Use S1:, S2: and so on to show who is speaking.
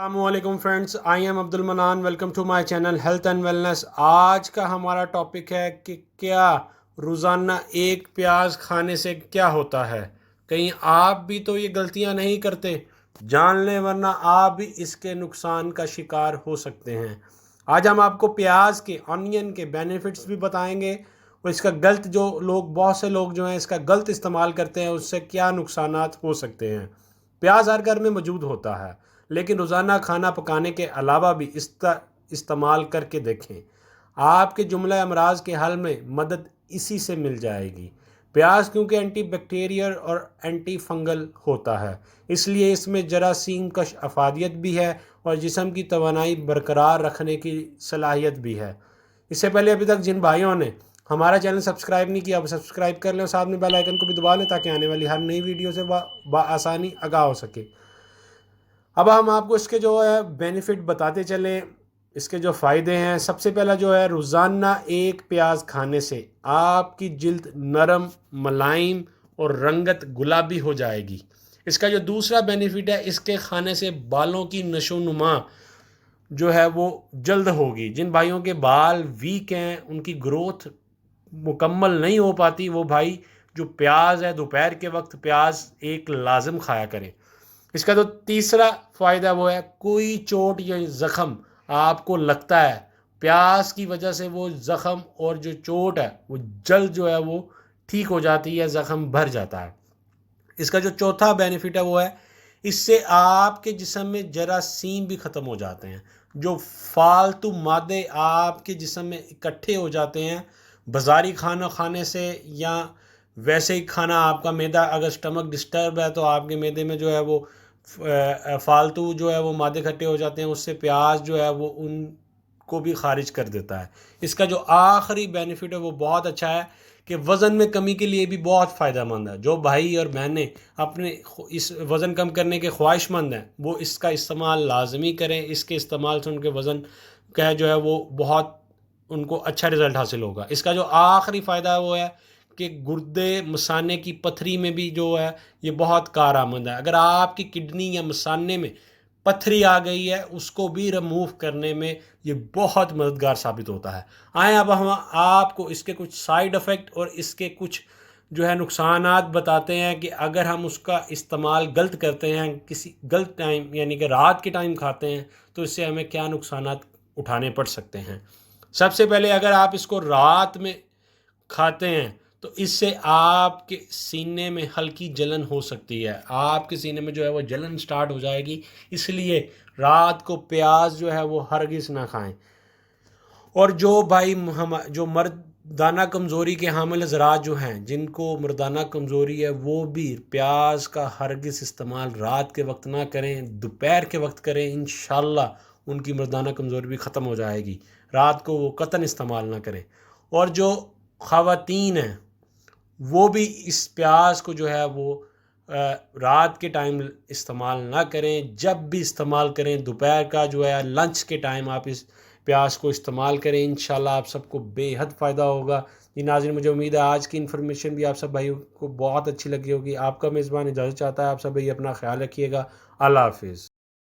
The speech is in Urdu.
S1: السلام علیکم friends, I am Abdul Mannan, welcome to my channel health and wellness. آج کا ہمارا ٹاپک ہے کہ کیا روزانہ ایک پیاز کھانے سے کیا ہوتا ہے۔ کہیں آپ بھی تو یہ غلطیاں نہیں کرتے؟ جان لیں ورنہ آپ بھی اس کے نقصان کا شکار ہو سکتے ہیں۔ آج ہم آپ کو پیاز کے آنین کے بینیفٹس بھی بتائیں گے، اور اس کا بہت سے لوگ جو ہیں اس کا غلط استعمال کرتے ہیں، اس سے کیا نقصانات ہو سکتے ہیں۔ پیاز ہر گھر میں موجود ہوتا ہے، لیکن روزانہ کھانا پکانے کے علاوہ بھی استعمال کر کے دیکھیں۔ آپ کے جملہ امراض کے حل میں مدد اسی سے مل جائے گی۔ پیاز کیونکہ اینٹی بیکٹیریل اور اینٹی فنگل ہوتا ہے، اس لیے اس میں جراثیم کش افادیت بھی ہے اور جسم کی توانائی برقرار رکھنے کی صلاحیت بھی ہے۔ اس سے پہلے ابھی تک جن بھائیوں نے ہمارا چینل سبسکرائب نہیں کیا، وہ سبسکرائب کر لیں اور ساتھ میں بیل آئیکن کو بھی دبا لیں تاکہ آنے والی ہر نئی ویڈیو سے بآسانی آگاہ ہو سکے۔ اب ہم آپ کو اس کے جو ہے بینیفٹ بتاتے چلیں، اس کے جو فائدے ہیں۔ سب سے پہلا جو ہے، روزانہ ایک پیاز کھانے سے آپ کی جلد نرم، ملائم اور رنگت گلابی ہو جائے گی۔ اس کا جو دوسرا بینیفٹ ہے، اس کے کھانے سے بالوں کی نشو و نما جو ہے وہ جلد ہوگی۔ جن بھائیوں کے بال ویک ہیں، ان کی گروتھ مکمل نہیں ہو پاتی، وہ بھائی جو پیاز ہے، دوپہر کے وقت پیاز ایک لازم کھایا کریں۔ اس کا جو تیسرا فائدہ وہ ہے، کوئی چوٹ یا زخم آپ کو لگتا ہے، پیاز کی وجہ سے وہ زخم اور جو چوٹ ہے وہ جلد جو ہے وہ ٹھیک ہو جاتی ہے، زخم بھر جاتا ہے۔ اس کا جو چوتھا بینیفٹ ہے وہ ہے، اس سے آپ کے جسم میں جراثیم بھی ختم ہو جاتے ہیں۔ جو فالتو مادے آپ کے جسم میں اکٹھے ہو جاتے ہیں بازاری کھانا کھانے سے، یا ویسے ہی کھانا، آپ کا معدہ اگر سٹمک ڈسٹرب ہے تو آپ کے معدے میں جو ہے وہ فالتو جو ہے وہ مادے اکٹھے ہو جاتے ہیں، اس سے پیاز جو ہے وہ ان کو بھی خارج کر دیتا ہے۔ اس کا جو آخری بینیفٹ ہے وہ بہت اچھا ہے کہ وزن میں کمی کے لیے بھی بہت فائدہ مند ہے۔ جو بھائی اور بہنیں اپنے اس وزن کم کرنے کے خواہش مند ہیں، وہ اس کا استعمال لازمی کریں۔ اس کے استعمال سے ان کے وزن کا جو ہے وہ بہت ان کو اچھا رزلٹ حاصل ہوگا۔ اس کا جو آخری فائدہ ہے وہ ہے کہ گردے مثانے کی پتھری میں بھی جو ہے یہ بہت کارآمد ہے۔ اگر آپ کی کڈنی یا مثانے میں پتھری آ گئی ہے، اس کو بھی ریموو کرنے میں یہ بہت مددگار ثابت ہوتا ہے۔ آئیں اب ہم آپ کو اس کے کچھ سائیڈ افیکٹ اور اس کے کچھ جو ہے نقصانات بتاتے ہیں کہ اگر ہم اس کا استعمال غلط کرتے ہیں، کسی غلط ٹائم یعنی کہ رات کے ٹائم کھاتے ہیں، تو اس سے ہمیں کیا نقصانات اٹھانے پڑ سکتے ہیں۔ سب سے پہلے، اگر آپ اس کو رات میں کھاتے ہیں تو اس سے آپ کے سینے میں ہلکی جلن ہو سکتی ہے۔ آپ کے سینے میں جو ہے وہ جلن سٹارٹ ہو جائے گی، اس لیے رات کو پیاز جو ہے وہ ہرگز نہ کھائیں۔ اور جو بھائی جو مردانہ کمزوری کے حامل حضرات جو ہیں، جن کو مردانہ کمزوری ہے، وہ بھی پیاز کا ہرگز استعمال رات کے وقت نہ کریں، دوپہر کے وقت کریں۔ انشاءاللہ ان کی مردانہ کمزوری بھی ختم ہو جائے گی۔ رات کو وہ قطعاً استعمال نہ کریں۔ اور جو خواتین ہیں، وہ بھی اس پیاز کو جو ہے وہ رات کے ٹائم استعمال نہ کریں۔ جب بھی استعمال کریں، دوپہر کا جو ہے لنچ کے ٹائم آپ اس پیاز کو استعمال کریں۔ انشاءاللہ آپ سب کو بے حد فائدہ ہوگا۔ جی ناظرین، مجھے امید ہے آج کی انفارمیشن بھی آپ سب بھائیوں کو بہت اچھی لگی ہوگی۔ آپ کا میزبان اجازت چاہتا ہے، آپ سب بھائی اپنا خیال رکھیے گا۔ اللہ حافظ۔